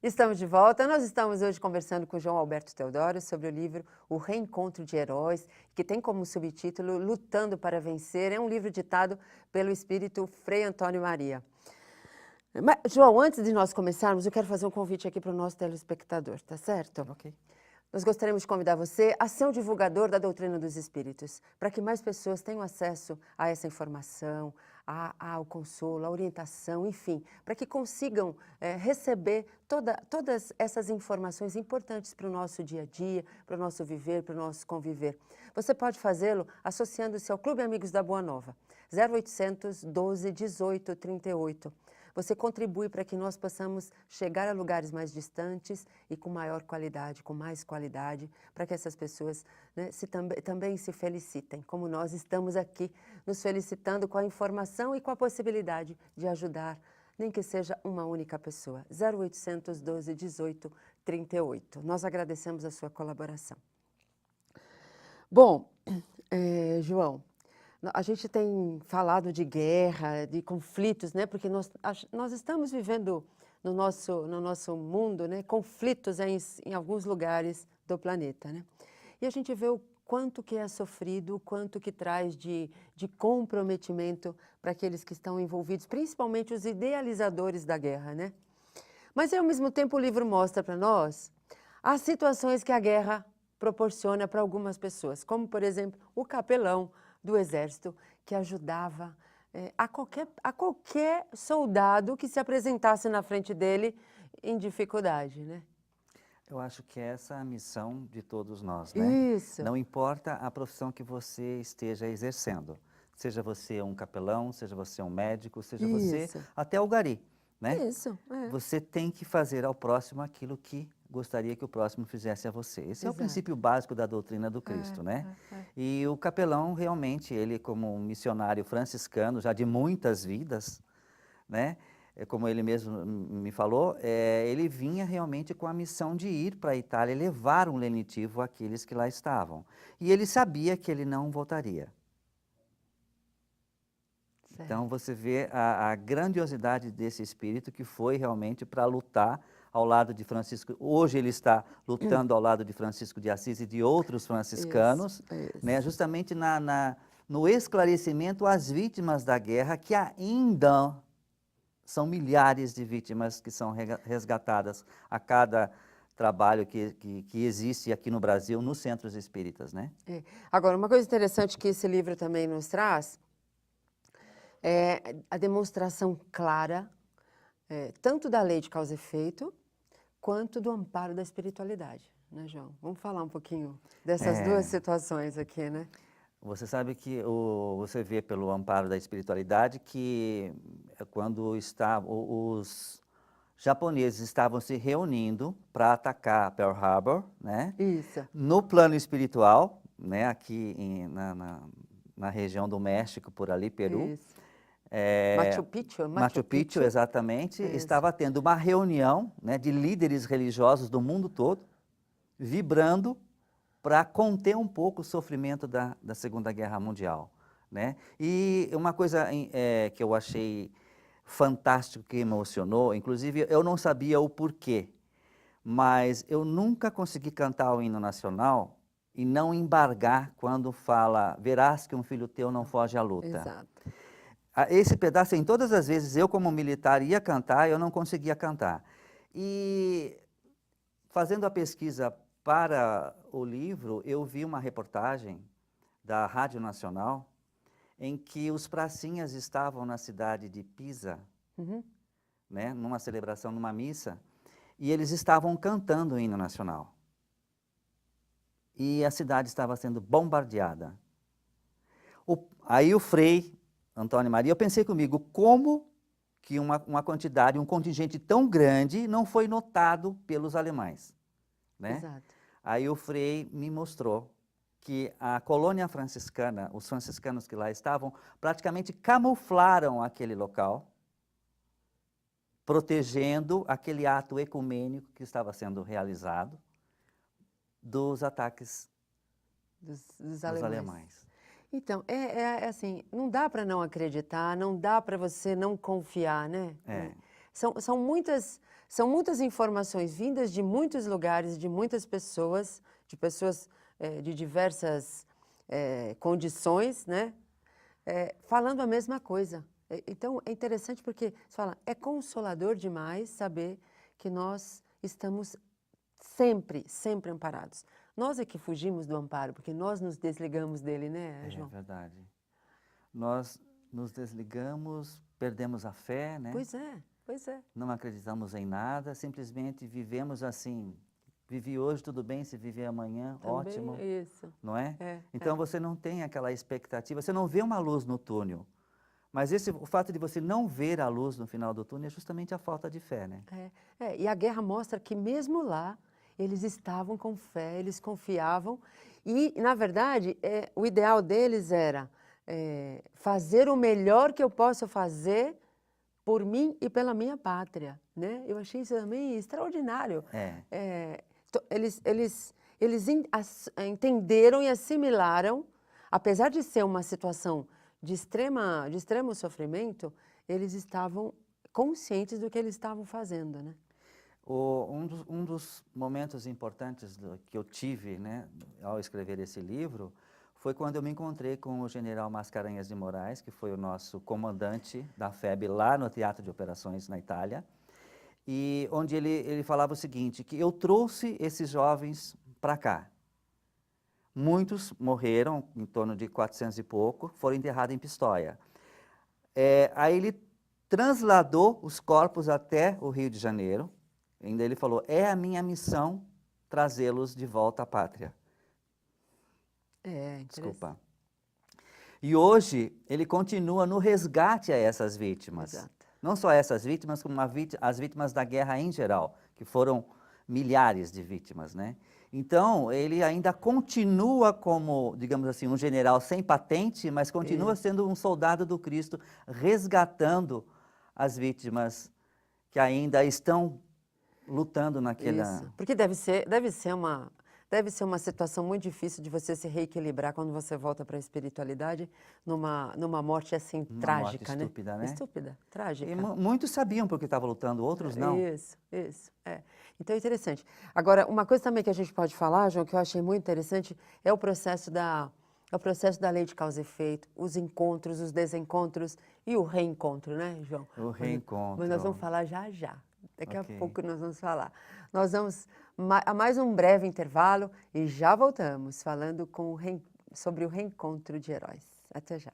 Estamos de volta. Nós estamos hoje conversando com o João Alberto Teodoro sobre o livro O Reencontro de Heróis, que tem como subtítulo Lutando para Vencer. É um livro ditado pelo espírito Frei Antônio Maria. Mas, João, antes de nós começarmos, eu quero fazer um convite aqui para o nosso telespectador, tá certo? Ok. Nós gostaríamos de convidar você a ser um divulgador da doutrina dos espíritos, para que mais pessoas tenham acesso a essa informação, ao consolo, à orientação, enfim, para que consigam receber todas essas informações importantes para o nosso dia a dia, para o nosso viver, para o nosso conviver. Você pode fazê-lo associando-se ao Clube Amigos da Boa Nova, 0800 12 18 38. Você contribui para que nós possamos chegar a lugares mais distantes e com maior qualidade, com mais qualidade, para que essas pessoas, né, também se felicitem, como nós estamos aqui nos felicitando com a informação e com a possibilidade de ajudar, nem que seja uma única pessoa. 0800 12 18 38. Nós agradecemos a sua colaboração. Bom, João, a gente tem falado de guerra, de conflitos, né? Porque nós estamos vivendo no nosso mundo, né? Conflitos em alguns lugares do planeta, né? E a gente vê o quanto que é sofrido, o quanto que traz de comprometimento para aqueles que estão envolvidos, principalmente os idealizadores da guerra, né? Mas, ao mesmo tempo, o livro mostra para nós as situações que a guerra proporciona para algumas pessoas, como, por exemplo, o capelão do exército que ajudava a qualquer soldado que se apresentasse na frente dele em dificuldade, né? Eu acho que essa é a missão de todos nós, né? Isso. Não importa a profissão que você esteja exercendo, seja você um capelão, seja você um médico, seja você Isso. até o gari, né? Isso, é. Você tem que fazer ao próximo aquilo que gostaria que o próximo fizesse a você. Esse é o Exato. princípio básico da doutrina do Cristo, né? É. E o capelão, realmente, ele como um missionário franciscano, já de muitas vidas, né? Como ele mesmo me falou, ele vinha realmente com a missão de ir para a Itália e levar um lenitivo àqueles que lá estavam. E ele sabia que ele não voltaria. Certo. Então você vê a grandiosidade desse espírito que foi realmente para lutar ao lado de Francisco. Hoje ele está lutando ao lado de Francisco de Assis e de outros franciscanos, Isso. né, justamente no esclarecimento às vítimas da guerra, que ainda são milhares de vítimas que são resgatadas a cada trabalho que existe aqui no Brasil, nos centros espíritas, né? Agora, uma coisa interessante que esse livro também nos traz é a demonstração clara, tanto da lei de causa e efeito, quanto do amparo da espiritualidade, né, João? Vamos falar um pouquinho dessas duas situações aqui, né? Você sabe que você vê pelo amparo da espiritualidade que quando os japoneses estavam se reunindo para atacar Pearl Harbor, né? Isso. No plano espiritual, né? Aqui na região do México, por ali, Peru. Isso. Machu Picchu? Machu Picchu, exatamente. Isso. Estava tendo uma reunião, né, de líderes religiosos do mundo todo, vibrando para conter um pouco o sofrimento da Segunda Guerra Mundial, né? E uma coisa que eu achei fantástico, que emocionou, inclusive eu não sabia o porquê, mas eu nunca consegui cantar o hino nacional e não embargar quando fala verás que um filho teu não foge à luta. Exato. Esse pedaço, em todas as vezes, eu como militar ia cantar, eu não conseguia cantar. E fazendo a pesquisa para o livro, eu vi uma reportagem da Rádio Nacional em que os pracinhas estavam na cidade de Pisa, né, numa celebração, numa missa, e eles estavam cantando o hino nacional. E a cidade estava sendo bombardeada. Aí o Frei Antônio Maria, eu pensei comigo, como que uma quantidade, um contingente tão grande não foi notado pelos alemães, né? Exato. Aí o Frei me mostrou que a colônia franciscana, os franciscanos que lá estavam, praticamente camuflaram aquele local, protegendo aquele ato ecumênico que estava sendo realizado dos ataques dos alemães. Então, assim, não dá para não acreditar, não dá para você não confiar, né? São muitas informações vindas de muitos lugares, de muitas pessoas, de pessoas de diversas condições, né? Falando a mesma coisa. Então, é interessante porque, você fala, é consolador demais saber que nós estamos sempre, sempre amparados. Nós é que fugimos do amparo, porque nós nos desligamos dele, né, João? É verdade. Nós nos desligamos, perdemos a fé, né? Pois é, pois é. Não acreditamos em nada, simplesmente vivemos assim. Vivi hoje, tudo bem, se viver amanhã, Também ótimo, isso. não é? É, Então você não tem aquela expectativa, você não vê uma luz no túnel. Mas o fato de você não ver a luz no final do túnel é justamente a falta de fé, né? E a guerra mostra que mesmo lá, eles estavam com fé, eles confiavam. E, na verdade, o ideal deles era fazer o melhor que eu posso fazer por mim e pela minha pátria, né? Eu achei isso também extraordinário. Eles entenderam e assimilaram, apesar de ser uma situação de extremo sofrimento, eles estavam conscientes do que eles estavam fazendo, né? Um dos momentos importantes que eu tive, né, ao escrever esse livro, foi quando eu me encontrei com o general Mascarenhas de Moraes, que foi o nosso comandante da FEB lá no Teatro de Operações na Itália, e onde ele falava o seguinte, que eu trouxe esses jovens para cá. Muitos morreram, em torno de 400 e pouco, foram enterrados em Pistoia. Aí ele transladou os corpos até o Rio de Janeiro, ainda ele falou, é a minha missão trazê-los de volta à pátria. Desculpa. E hoje ele continua no resgate a essas vítimas. Exato. Não só essas vítimas, como as vítimas da guerra em geral, que foram milhares de vítimas, né? Então, ele ainda continua como, digamos assim, um general sem patente, mas continua sendo um soldado do Cristo, resgatando as vítimas que ainda estão lutando naquela... Isso, porque deve ser uma situação muito difícil de você se reequilibrar quando você volta para a espiritualidade numa morte assim trágica, morte estúpida, né? Estúpida, trágica. E muitos sabiam porque estavam lutando, outros não. Isso. Então é interessante. Agora, uma coisa também que a gente pode falar, João, que eu achei muito interessante, é o processo da lei de causa e efeito, os encontros, os desencontros e o reencontro, né, João? O reencontro. Mas nós vamos falar já. Daqui a pouco nós vamos falar. Nós vamos a mais um breve intervalo e já voltamos falando sobre o reencontro de heróis. Até já.